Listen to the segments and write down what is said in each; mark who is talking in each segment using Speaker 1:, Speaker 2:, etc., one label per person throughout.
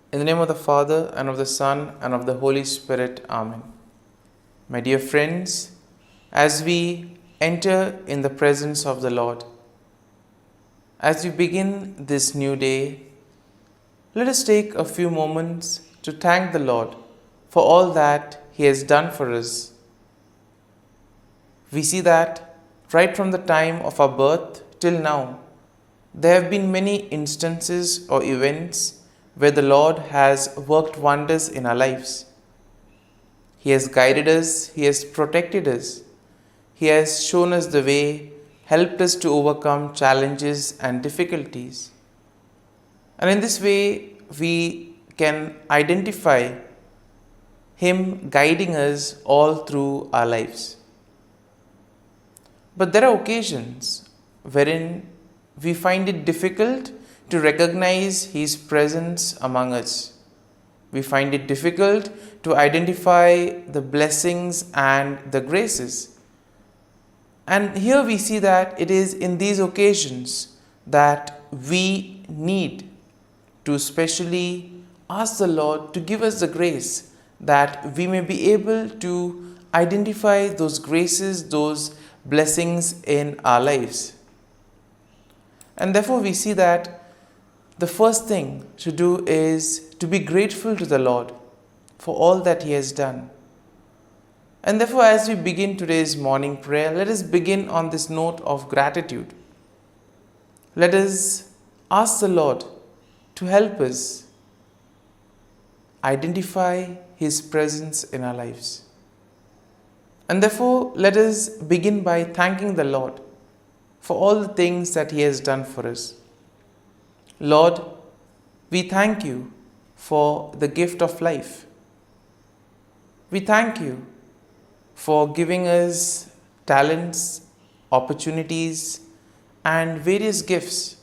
Speaker 1: In the name of the Father, and of the Son, and of the Holy Spirit. Amen. My dear friends, as we enter in the presence of the Lord, as we begin this new day, let us take a few moments to thank the Lord for all that He has done for us. We see that right from the time of our birth till now, there have been many instances or events where the Lord has worked wonders in our lives. He has guided us, He has protected us, He has shown us the way, helped us to overcome challenges and difficulties. And in this way, we can identify Him guiding us all through our lives. But there are occasions wherein we find it difficult to recognize His presence among us. We find it difficult to identify the blessings and the graces. And here we see that it is in these occasions that we need to specially ask the Lord to give us the grace that we may be able to identify those graces, those blessings in our lives. And therefore we see that the first thing to do is to be grateful to the Lord for all that He has done. And therefore, as we begin today's morning prayer, let us begin on this note of gratitude. Let us ask the Lord to help us identify His presence in our lives. And therefore, let us begin by thanking the Lord for all the things that He has done for us. Lord, we thank You for the gift of life. We thank You for giving us talents, opportunities, and various gifts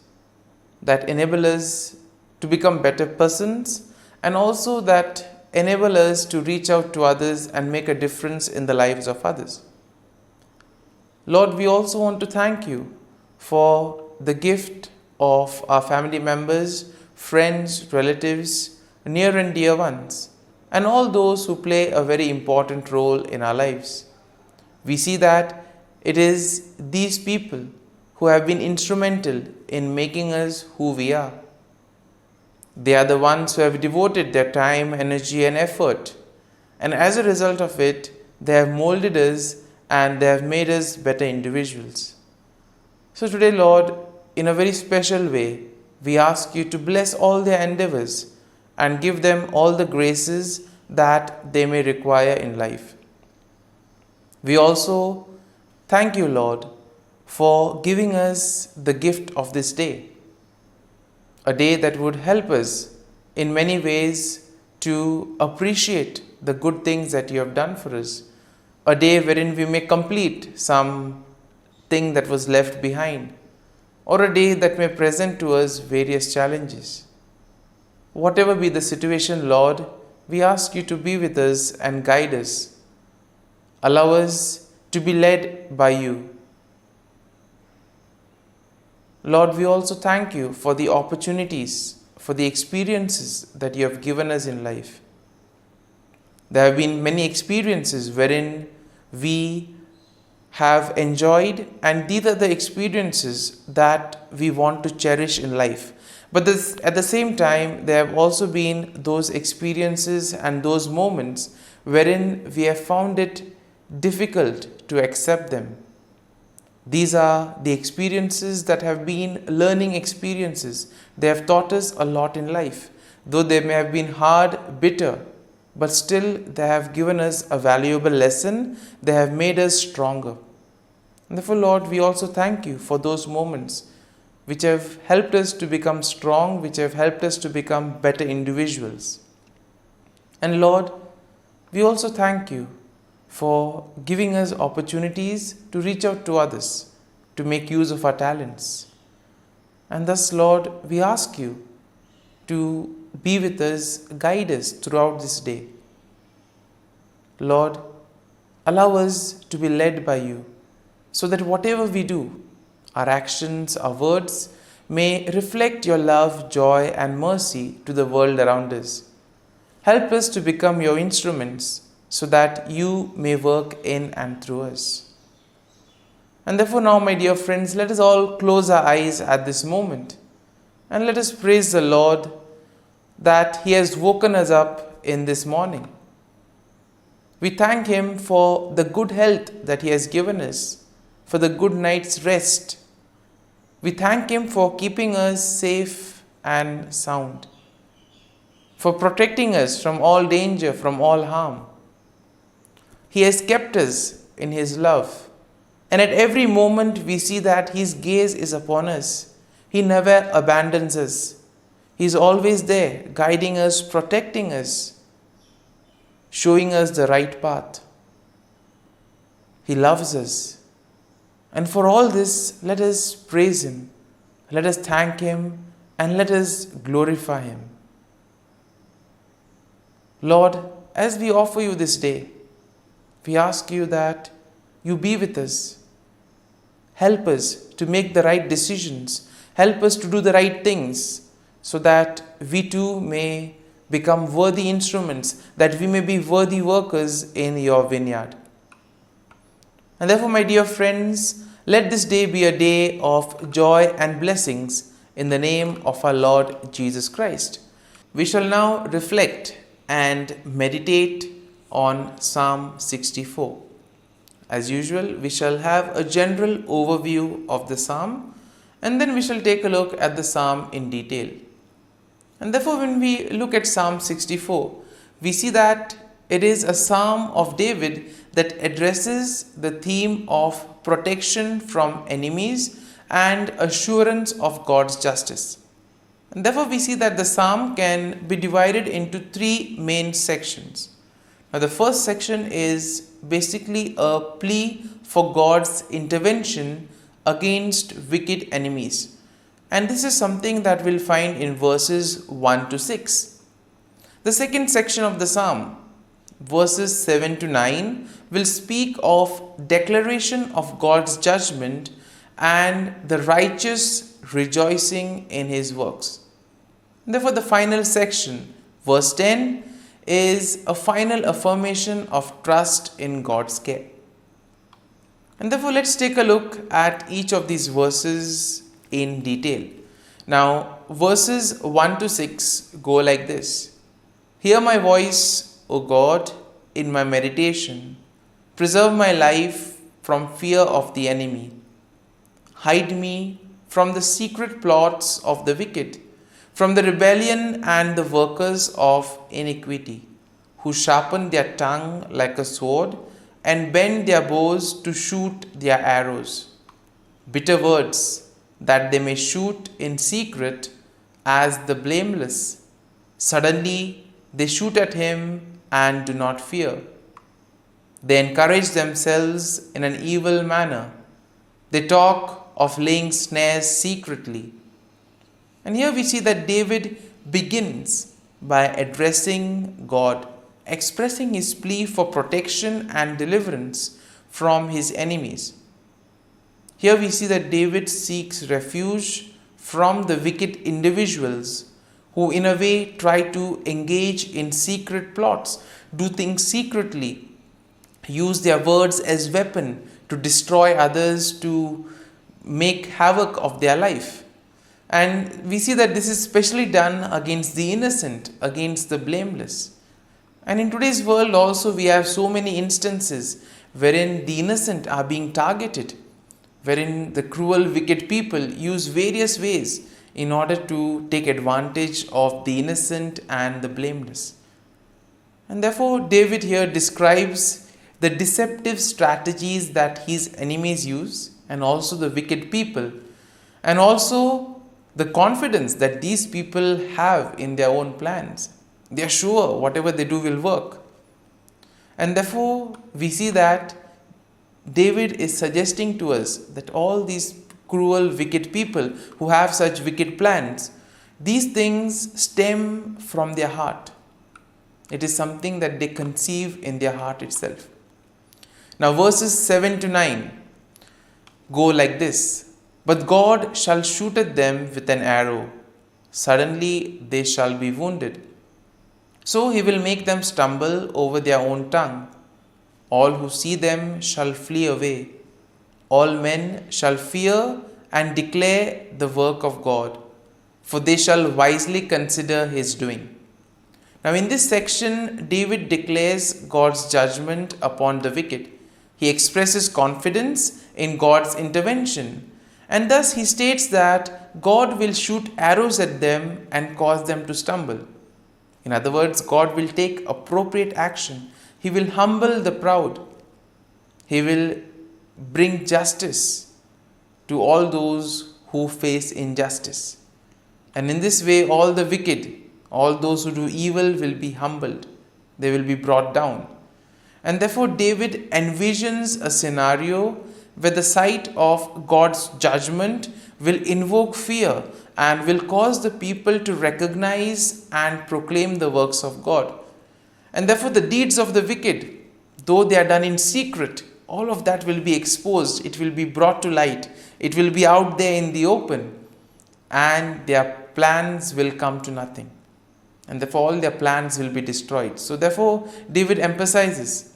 Speaker 1: that enable us to become better persons and also that enable us to reach out to others and make a difference in the lives of others. Lord, we also want to thank You for the gift of our family members, friends, relatives, near and dear ones, and all those who play a very important role in our lives. We see that it is these people who have been instrumental in making us who we are. They are the ones who have devoted their time, energy, and effort, and as a result of it, they have molded us and they have made us better individuals. So today, Lord, in a very special way, we ask You to bless all their endeavors and give them all the graces that they may require in life. We also thank You, Lord, for giving us the gift of this day, a day that would help us in many ways to appreciate the good things that You have done for us, a day wherein we may complete some thing that was left behind, or a day that may present to us various challenges. Whatever be the situation, Lord, we ask You to be with us and guide us. Allow us to be led by You. Lord, we also thank You for the opportunities, for the experiences that You have given us in life. There have been many experiences wherein we have enjoyed, and these are the experiences that we want to cherish in life. But at the same time, there have also been those experiences and those moments wherein we have found it difficult to accept them. These are the experiences that have been learning experiences. They have taught us a lot in life. Though they may have been hard, bitter, but still they have given us a valuable lesson. They have made us stronger. And therefore, Lord, we also thank You for those moments which have helped us to become strong, which have helped us to become better individuals. And Lord, we also thank You for giving us opportunities to reach out to others, to make use of our talents. And thus, Lord, we ask You to be with us, guide us throughout this day. Lord, allow us to be led by You, so that whatever we do, our actions, our words, may reflect your love, joy, and mercy to the world around us. Help us to become your instruments so that you may work in and through us. And therefore now, my dear friends, let us all close our eyes at this moment and let us praise the Lord that He has woken us up in this morning. We thank Him for the good health that He has given us, for the good night's rest. We thank Him for keeping us safe and sound, for protecting us from all danger, from all harm. He has kept us in His love. And at every moment we see that His gaze is upon us. He never abandons us. He is always there, guiding us, protecting us, showing us the right path. He loves us. And for all this, let us praise Him. Let us thank Him and let us glorify Him. Lord, as we offer You this day, we ask You that You be with us. Help us to make the right decisions. Help us to do the right things so that we too may become worthy instruments, that we may be worthy workers in Your vineyard. And therefore, my dear friends, let this day be a day of joy and blessings in the name of our Lord Jesus Christ. We shall now reflect and meditate on Psalm 64. As usual, we shall have a general overview of the psalm and then we shall take a look at the psalm in detail. And therefore, when we look at Psalm 64, we see that it is a psalm of David that addresses the theme of protection from enemies and assurance of God's justice. And therefore, we see that the psalm can be divided into three main sections. Now, the first section is basically a plea for God's intervention against wicked enemies. And this is something that we'll find in verses 1 to 6. The second section of the psalm, verses 7 to 9, will speak of declaration of God's judgment and the righteous rejoicing in His works. Therefore, the final section, verse 10, is a final affirmation of trust in God's care. And therefore, let's take a look at each of these verses in detail. Now, verses 1 to 6 go like this. Hear my voice, O God, in my meditation. Preserve my life from fear of the enemy. Hide me from the secret plots of the wicked, from the rebellion and the workers of iniquity, who sharpen their tongue like a sword and bend their bows to shoot their arrows. Bitter words that they may shoot in secret as the blameless. Suddenly they shoot at him and do not fear. They encourage themselves in an evil manner. They talk of laying snares secretly. And here we see that David begins by addressing God, expressing his plea for protection and deliverance from his enemies. Here we see that David seeks refuge from the wicked individuals who in a way try to engage in secret plots, do things secretly, use their words as weapon to destroy others, to make havoc of their life. And we see that this is especially done against the innocent, against the blameless. And in today's world also we have so many instances wherein the innocent are being targeted, wherein the cruel, wicked people use various ways in order to take advantage of the innocent and the blameless. And therefore, David here describes the deceptive strategies that his enemies use and also the wicked people, and also the confidence that these people have in their own plans. They are sure whatever they do will work. And therefore, we see that David is suggesting to us that all these cruel, wicked people who have such wicked plans, these things stem from their heart. It is something that they conceive in their heart itself. Now, verses 7 to 9 go like this. But God shall shoot at them with an arrow. Suddenly they shall be wounded. So he will make them stumble over their own tongue. All who see them shall flee away. All men shall fear and declare the work of God, for they shall wisely consider his doing. Now, in this section, David declares God's judgment upon the wicked. He expresses confidence in God's intervention, and thus he states that God will shoot arrows at them and cause them to stumble. In other words, God will take appropriate action. He will humble the proud. He will bring justice to all those who face injustice. And in this way, all the wicked, all those who do evil will be humbled. They will be brought down. And therefore, David envisions a scenario where the sight of God's judgment will invoke fear and will cause the people to recognize and proclaim the works of God. And therefore, the deeds of the wicked, though they are done in secret, all of that will be exposed. It will be brought to light. It will be out there in the open. And their plans will come to nothing. And therefore, all their plans will be destroyed. So therefore, David emphasizes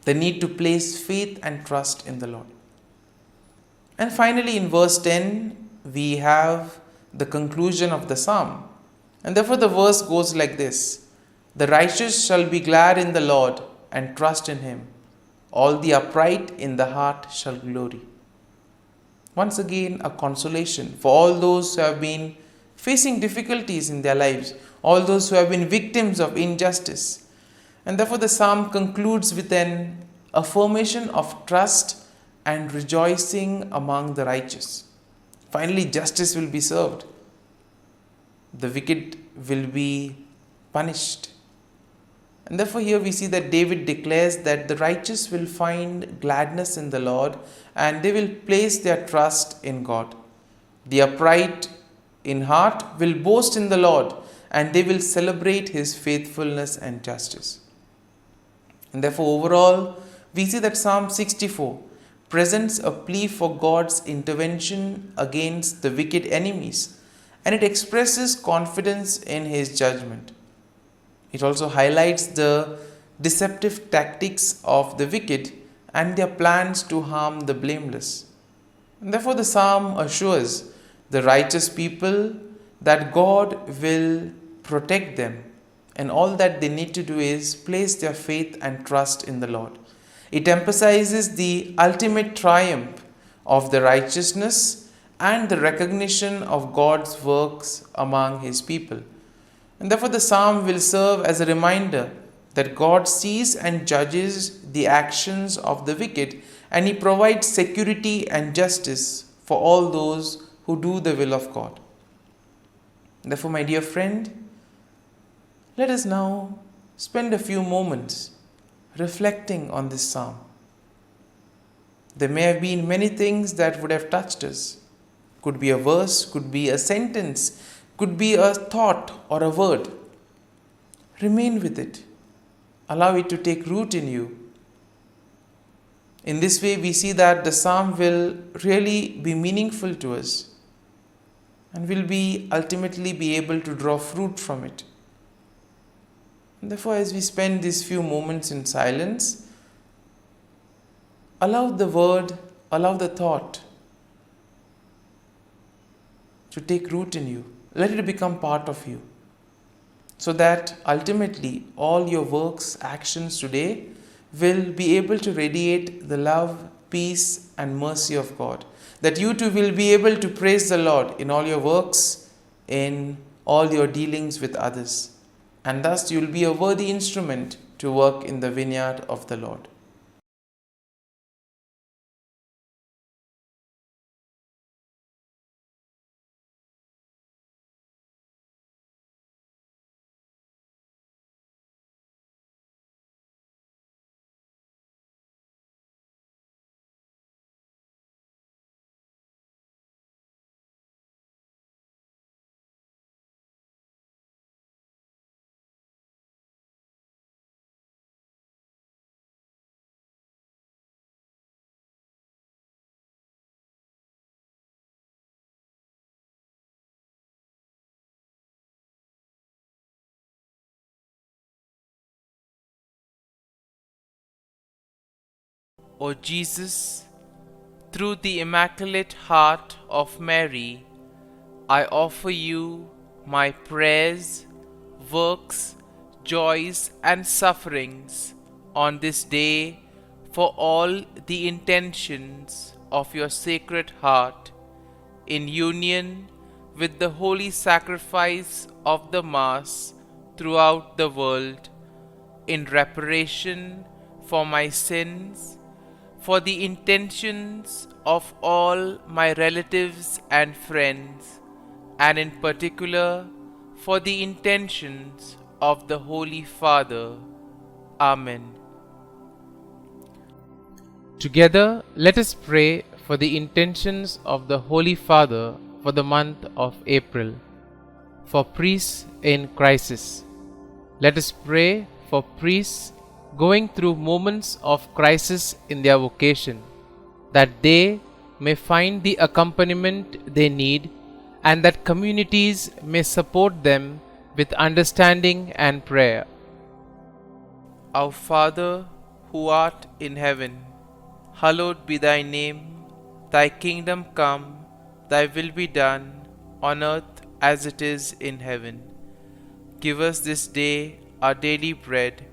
Speaker 1: the need to place faith and trust in the Lord. And finally, in verse 10, we have the conclusion of the psalm. And therefore, the verse goes like this: The righteous shall be glad in the Lord and trust in him. All the upright in the heart shall glory. Once again, a consolation for all those who have been facing difficulties in their lives, all those who have been victims of injustice. And therefore, the psalm concludes with an affirmation of trust and rejoicing among the righteous. Finally, justice will be served. The wicked will be punished. And therefore, here we see that David declares that the righteous will find gladness in the Lord and they will place their trust in God. The upright in heart will boast in the Lord and they will celebrate his faithfulness and justice. And therefore, overall, we see that Psalm 64 presents a plea for God's intervention against the wicked enemies, and it expresses confidence in his judgment. It also highlights the deceptive tactics of the wicked and their plans to harm the blameless. And therefore, the psalm assures the righteous people that God will protect them, and all that they need to do is place their faith and trust in the Lord. It emphasizes the ultimate triumph of the righteousness and the recognition of God's works among his people. And therefore, the psalm will serve as a reminder that God sees and judges the actions of the wicked, and he provides security and justice for all those who do the will of God. Therefore, my dear friend, let us now spend a few moments reflecting on this psalm. There may have been many things that would have touched us. Could be a verse, could be a sentence, could be a thought or a word. Remain with it. Allow it to take root in you. In this way, we see that the psalm will really be meaningful to us and will be ultimately be able to draw fruit from it. And therefore, as we spend these few moments in silence, allow the word, allow the thought to take root in you. Let it become part of you, so that ultimately all your works, actions today will be able to radiate the love, peace and mercy of God. That you too will be able to praise the Lord in all your works, in all your dealings with others. And thus you will be a worthy instrument to work in the vineyard of the Lord. O Jesus, through the Immaculate Heart of Mary, I offer you my prayers, works, joys, and sufferings on this day for all the intentions of your Sacred Heart, in union with the holy sacrifice of the Mass throughout the world, in reparation for my sins, for the intentions of all my relatives and friends, and in particular for the intentions of the Holy Father. Amen. Together, let us pray for the intentions of the Holy Father for the month of April. For priests in crisis. Let us pray for priests going through moments of crisis in their vocation, that they may find the accompaniment they need, and that communities may support them with understanding and prayer. Our Father, who art in heaven, hallowed be thy name. Thy kingdom come, thy will be done, on earth as it is in heaven. Give us this day our daily bread,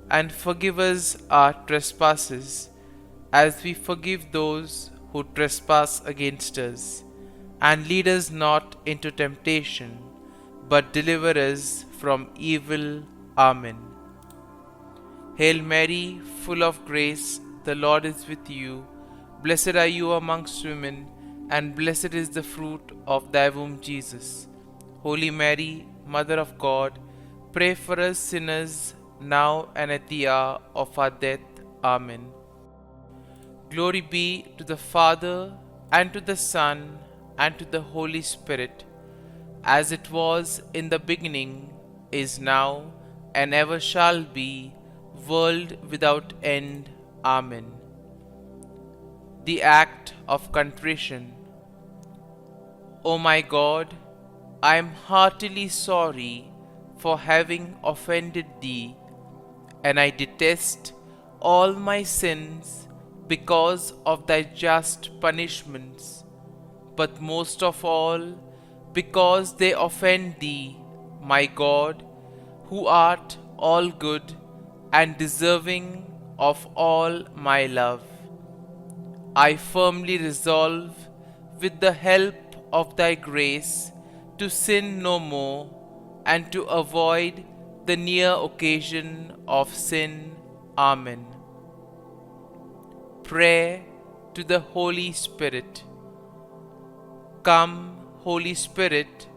Speaker 1: and forgive us our trespasses, as we forgive those who trespass against us. And lead us not into temptation, but deliver us from evil. Amen. Hail Mary, full of grace, the Lord is with you. Blessed are you amongst women, and blessed is the fruit of thy womb, Jesus. Holy Mary, Mother of God, pray for us sinners, now and at the hour of our death. Amen. Glory be to the Father, and to the Son, and to the Holy Spirit, as it was in the beginning, is now, and ever shall be, world without end. Amen. The Act of Contrition. O my God, I am heartily sorry for having offended Thee, and I detest all my sins because of Thy just punishments, but most of all because they offend Thee, my God, who art all good and deserving of all my love. I firmly resolve, with the help of Thy grace, to sin no more, and to avoid the near occasion of sin. Amen. Prayer to the Holy Spirit. Come, Holy Spirit,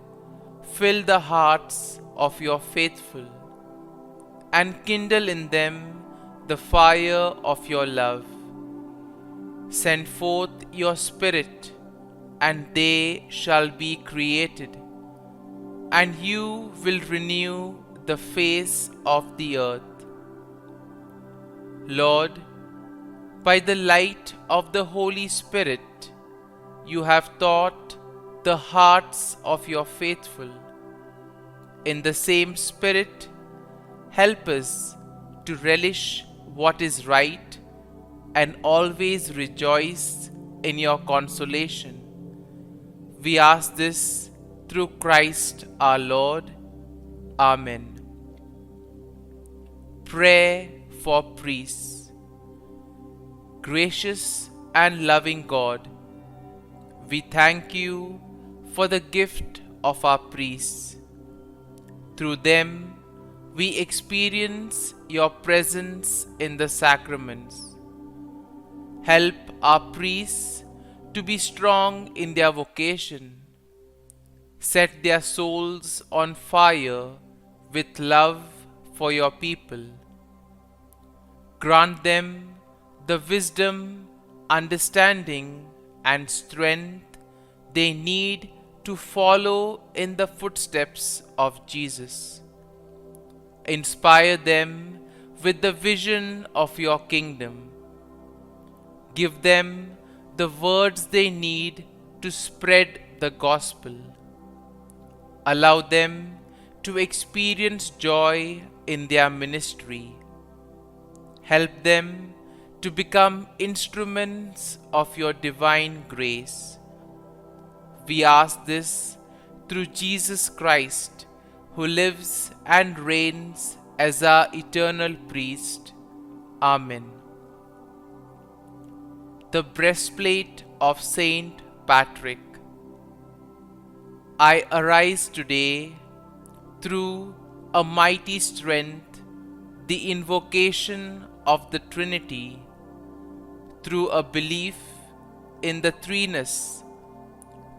Speaker 1: fill the hearts of your faithful, and kindle in them the fire of your love. Send forth your Spirit, and they shall be created, and you will renew the face of the earth. Lord, by the light of the Holy Spirit, you have taught the hearts of your faithful. In the same Spirit, help us to relish what is right and always rejoice in your consolation. We ask this through Christ our Lord. Amen. Prayer for priests. Gracious and loving God, we thank you for the gift of our priests. Through them, we experience your presence in the sacraments. Help our priests to be strong in their vocation. Set their souls on fire with love for your people. Grant them the wisdom, understanding, and strength they need to follow in the footsteps of Jesus. Inspire them with the vision of your kingdom. Give them the words they need to spread the gospel. Allow them to experience joy in their ministry. Help them to become instruments of your divine grace. We ask this through Jesus Christ, who lives and reigns as our eternal priest. Amen. The breastplate of Saint Patrick. I arise today through a mighty strength, the invocation of the Trinity, through a belief in the threeness,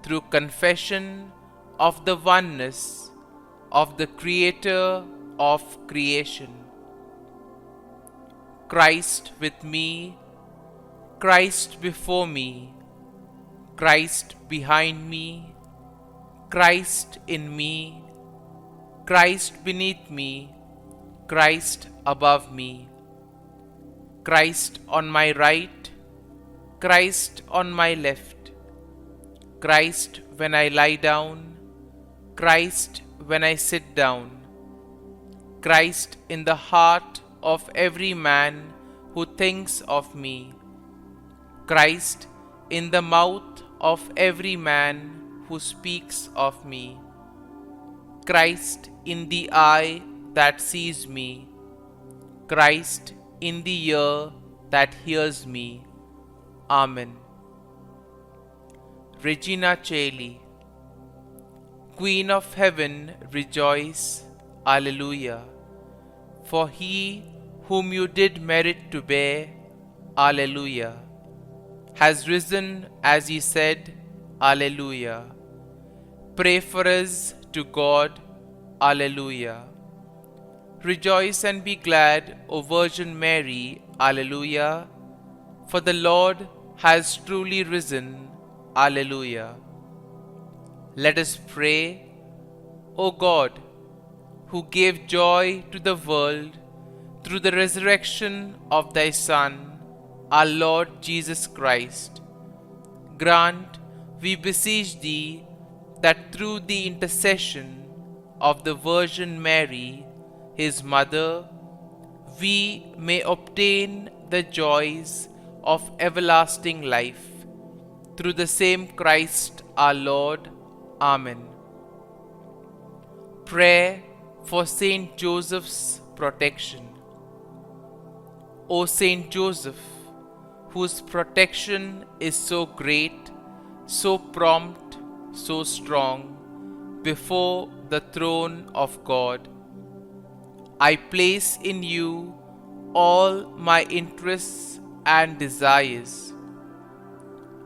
Speaker 1: through confession of the oneness of the Creator of creation. Christ with me, Christ before me, Christ behind me, Christ in me, Christ beneath me, Christ above me, Christ on my right, Christ on my left, Christ when I lie down, Christ when I sit down, Christ in the heart of every man who thinks of me, Christ in the mouth of every man who speaks of me, Christ in the eye that sees me, Christ in the ear that hears me. Amen. Regina Caeli. Queen of Heaven, rejoice. Alleluia. For he whom you did merit to bear, Alleluia, has risen as he said, Alleluia. Pray for us to God, Alleluia. Rejoice and be glad, O Virgin Mary, Alleluia, for the Lord has truly risen, Alleluia. Let us pray. O God, who gave joy to the world through the resurrection of thy Son, our Lord Jesus Christ, grant, we beseech thee, that through the intercession of the Virgin Mary, his mother, we may obtain the joys of everlasting life. Through the same Christ our Lord. Amen. Prayer for Saint Joseph's protection. O Saint Joseph, whose protection is so great, so prompt, so strong, before the throne of God, I place in you all my interests and desires.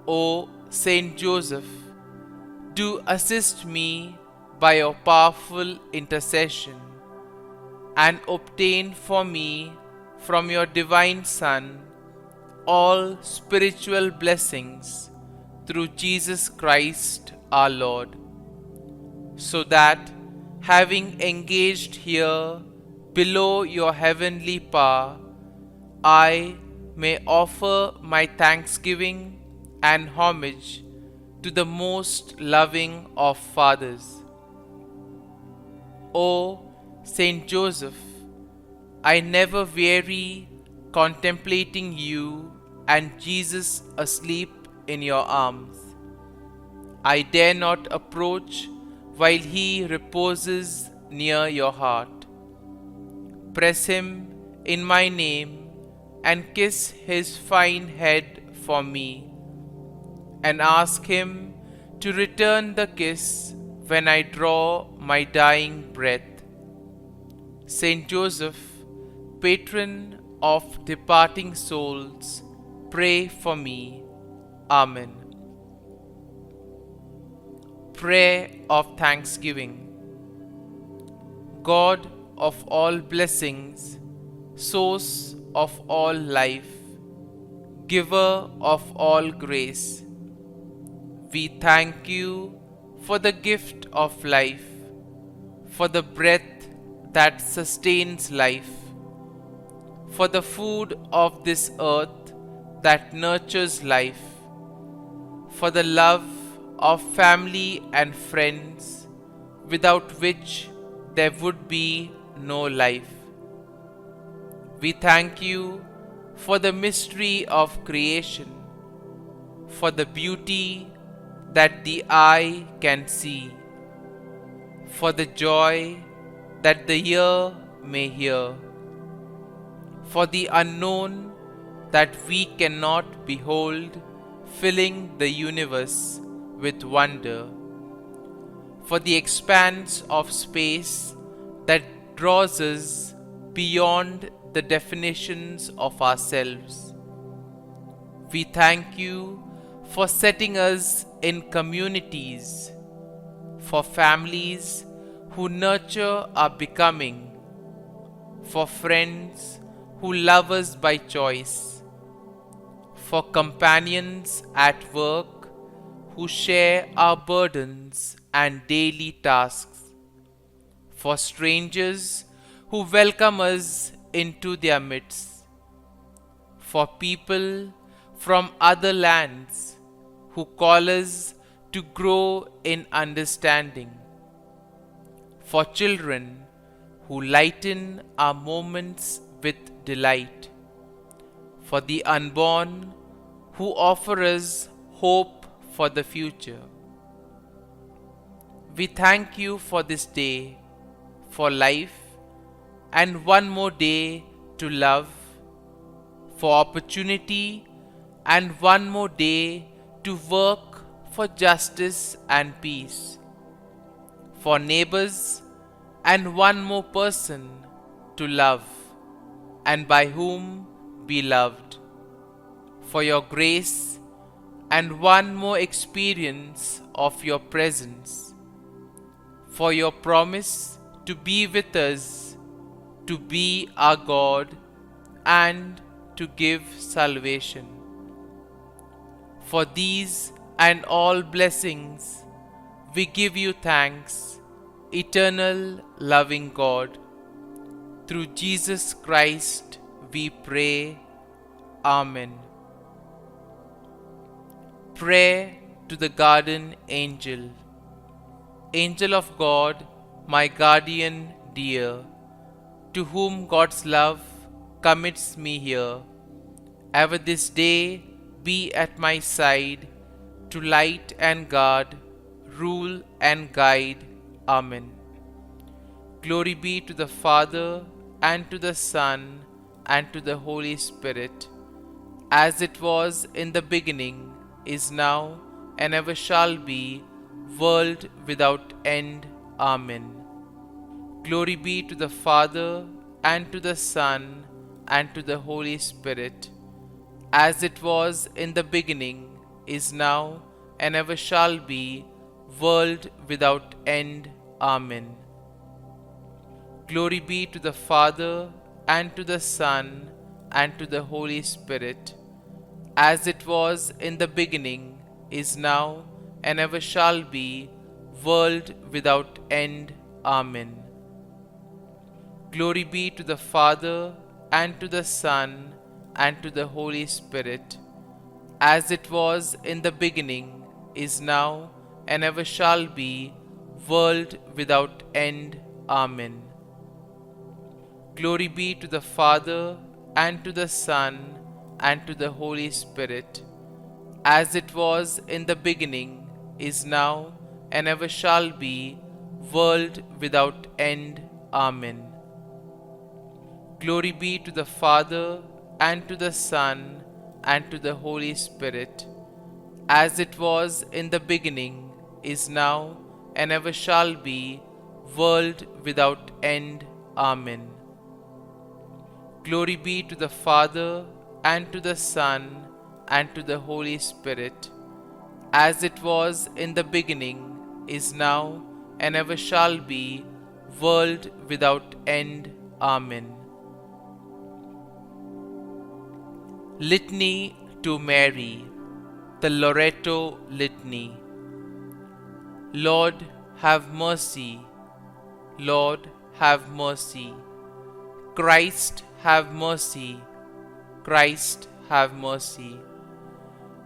Speaker 1: O Saint Joseph, do assist me by your powerful intercession, and obtain for me from your divine Son all spiritual blessings through Jesus Christ our Lord, so that, having engaged here below your heavenly power, I may offer my thanksgiving and homage to the most loving of fathers. O Saint Joseph, I never weary contemplating you and Jesus asleep in your arms. I dare not approach while he reposes near your heart. Press him in my name and kiss his fine head for me, and ask him to return the kiss when I draw my dying breath. Saint Joseph, patron of departing souls, pray for me. Amen. Prayer of Thanksgiving. God of all blessings, source of all life, giver of all grace, we thank you for the gift of life, for the breath that sustains life, for the food of this earth that nurtures life, for the love of family and friends, without which there would be no life. We thank you for the mystery of creation, for the beauty that the eye can see, for the joy that the ear may hear, for the unknown that we cannot behold, filling the universe with wonder, for the expanse of space that draws us beyond the definitions of ourselves. We thank you for setting us in communities, for families who nurture our becoming, for friends who love us by choice, for companions at work who share our burdens and daily tasks, for strangers who welcome us into their midst, for people from other lands who call us to grow in understanding, for children who lighten our moments with delight, for the unborn who offer us hope for the future. We thank you for this day, for life, and one more day to love, for opportunity, and one more day to work for justice and peace, for neighbors, and one more person to love, and by whom be loved, for your grace, and one more experience of your presence, for your promise to be with us, to be our God, and to give salvation. For these and all blessings, we give you thanks, eternal loving God. Through Jesus Christ we pray. Amen. Prayer to the Guardian Angel. Angel of God, my guardian dear, to whom God's love commits me here, ever this day be at my side, to light and guard, rule and guide. Amen. Glory be to the Father, and to the Son, and to the Holy Spirit, as it was in the beginning, is now, and ever shall be, world without end. Amen. Glory be to the Father, and to the Son, and to the Holy Spirit, as it was in the beginning, is now, and ever shall be, world without end. Amen. Glory be to the Father, and to the Son, and to the Holy Spirit, as it was in the beginning, is now, and ever shall be, world without end. Amen. Glory be to the Father, and to the Son, and to the Holy Spirit, as it was in the beginning, is now, and ever shall be, world without end. Amen. Glory be to the Father, and to the Son, and to the Holy Spirit, as it was in the beginning, is now, and ever shall be, world without end. Amen. Glory be to the Father, and to the Son, and to the Holy Spirit, as it was in the beginning, is now, and ever shall be, world without end. Amen. Glory be to the Father, and to the Son, and to the Holy Spirit, as it was in the beginning, is now, and ever shall be, world without end. Amen. Litany to Mary, the Loreto Litany. Lord, have mercy. Lord, have mercy. Christ, have mercy. Christ, have mercy.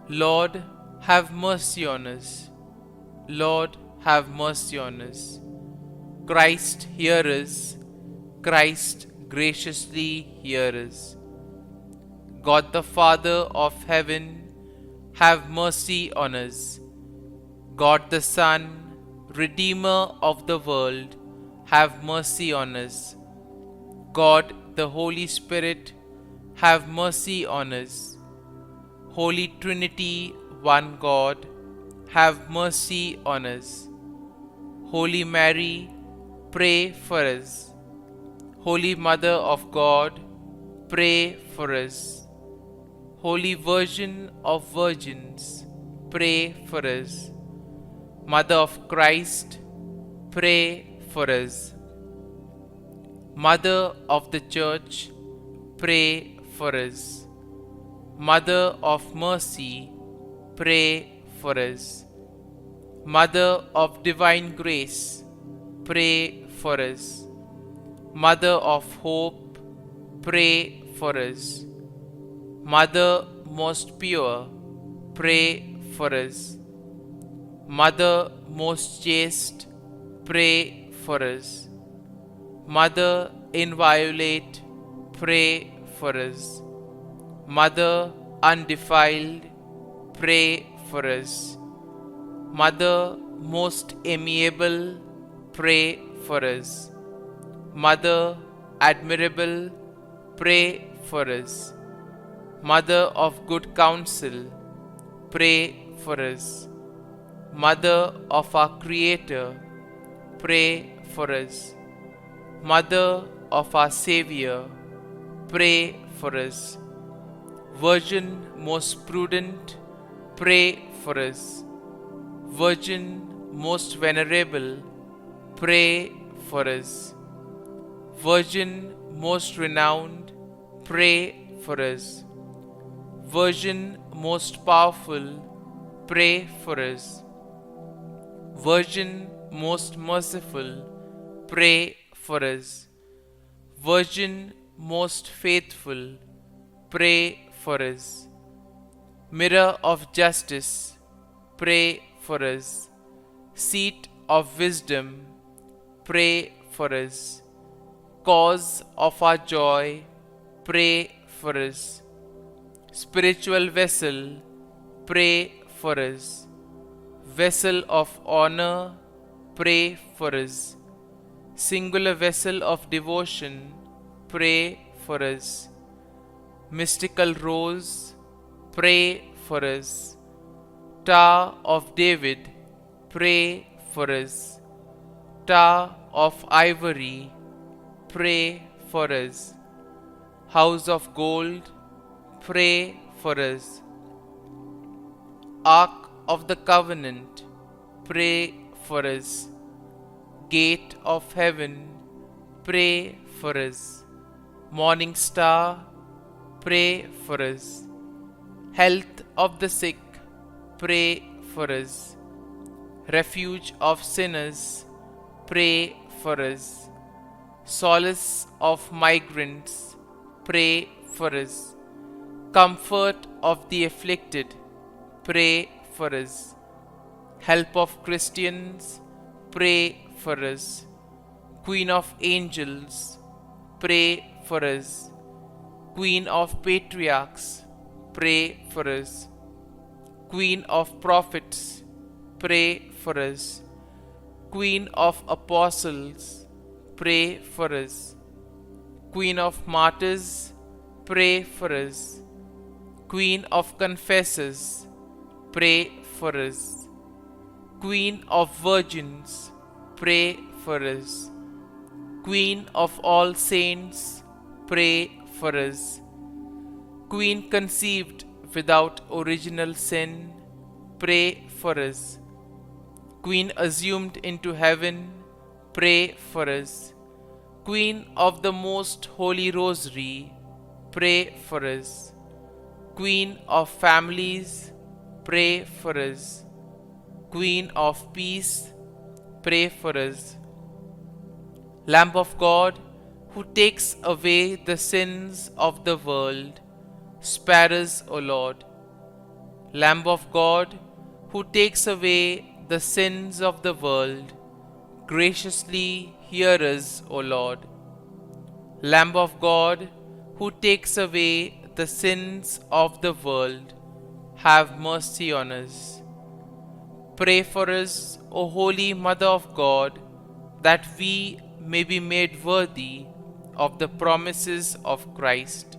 Speaker 1: Lord, have mercy on us. Lord, have mercy on us. Christ, hear us. Christ, graciously hear us. God the Father of heaven, have mercy on us. God the Son, Redeemer of the world, have mercy on us. God the Holy Spirit, have mercy on us. Holy Trinity, one God, have mercy on us. Holy Mary, pray for us. Holy Mother of God, pray for us. Holy Virgin of Virgins, pray for us. Mother of Christ, pray for us. Mother of the Church, pray for us. Mother of Mercy, pray for us. Mother of Divine Grace, pray for us. Mother of Hope, pray for us. Mother most pure, pray for us. Mother most chaste, pray for us. Mother inviolate, pray for us. Mother undefiled, pray for us. Mother most amiable, pray for us. Mother admirable, pray for us. Mother of good counsel, pray for us. Mother of our Creator, pray for us. Mother of our Savior, pray for us. Virgin most prudent, pray for us. Virgin most venerable, pray for us. Virgin most renowned, pray for us. Virgin most powerful, pray for us. Virgin most merciful, pray for us. Virgin most faithful, pray for us. Mirror of justice, pray for us. Seat of wisdom, pray for us. Cause of our joy, pray for us. Spiritual vessel, pray for us. Vessel of honor, pray for us. Singular vessel of devotion, pray for us. Mystical rose, pray for us. Tower of David, pray for us. Tower of ivory, pray for us. House of gold, pray for us. Ark of the Covenant, pray for us. Gate of heaven, pray for us. Morning star, pray for us. Health of the sick, pray for us. Refuge of sinners, pray for us. Solace of migrants, pray for us. Comfort of the afflicted, pray for us. Help of Christians, pray for us. Queen of angels, pray for us. Queen of patriarchs, pray for us. Queen of prophets, pray for us. Queen of apostles, pray for us. Queen of martyrs, pray for us. Queen of confessors, pray for us. Queen of virgins, pray for us. Queen of all saints, pray for us. Queen conceived without original sin, pray for us. Queen assumed into heaven, pray for us. Queen of the most holy rosary, pray for us. Queen of families, pray for us. Queen of peace, pray for us. Lamb of God, who takes away the sins of the world, spare us, O Lord. Lamb of God, who takes away the sins of the world, graciously hear us, O Lord. Lamb of God, who takes away the sins of the world, have mercy on us. Pray for us, O Holy Mother of God, that we may be made worthy of the promises of Christ.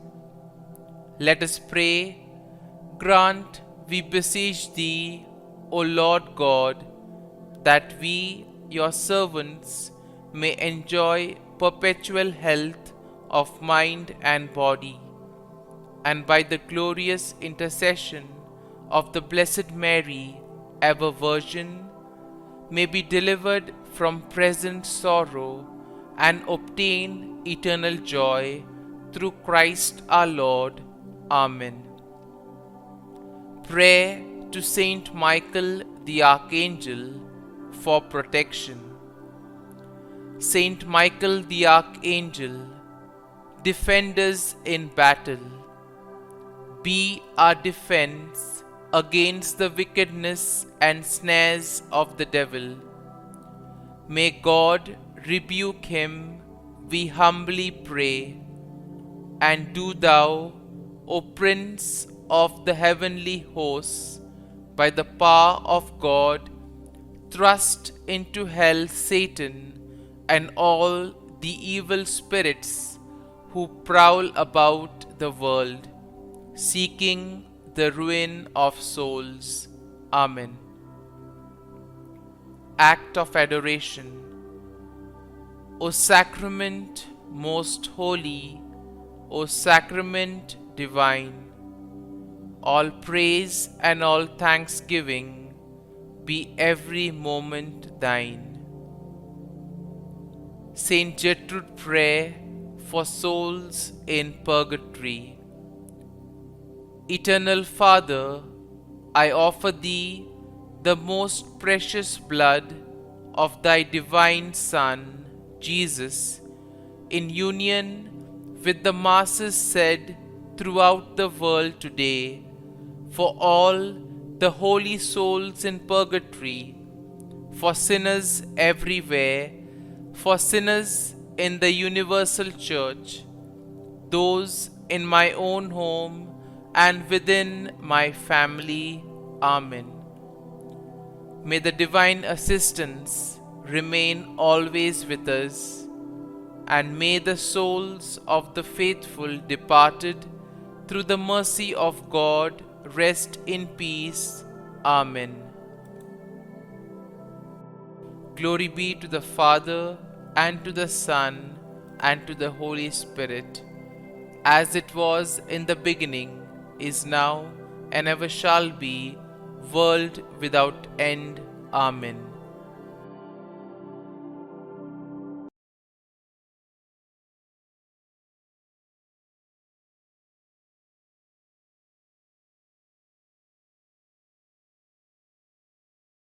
Speaker 1: Let us pray. Grant, we beseech Thee, O Lord God, that we, Your servants, may enjoy perpetual health of mind and body, and by the glorious intercession of the Blessed Mary, ever Virgin, may be delivered from present sorrow and obtain eternal joy through Christ our Lord. Amen. Prayer to Saint Michael the Archangel for protection. Saint Michael the Archangel, defend us in battle. Be our defense against the wickedness and snares of the devil. May God rebuke him, we humbly pray. And do Thou, O Prince of the heavenly hosts, by the power of God, thrust into hell Satan and all the evil spirits who prowl about the world, seeking the ruin of souls. Amen. Act of Adoration. O Sacrament most holy, O Sacrament divine, all praise and all thanksgiving be every moment Thine. Saint Gertrude Prayer for souls in purgatory. Eternal Father, I offer Thee the most precious blood of Thy divine Son, Jesus, in union with the masses said throughout the world today, for all the holy souls in purgatory, for sinners everywhere, for sinners in the universal church, those in my own home and within my family. Amen. May the divine assistance remain always with us, and may the souls of the faithful departed through the mercy of God rest in peace. Amen. Glory be to the Father, and to the Son, and to the Holy Spirit, as it was in the beginning, is now, and ever shall be, world without end. Amen.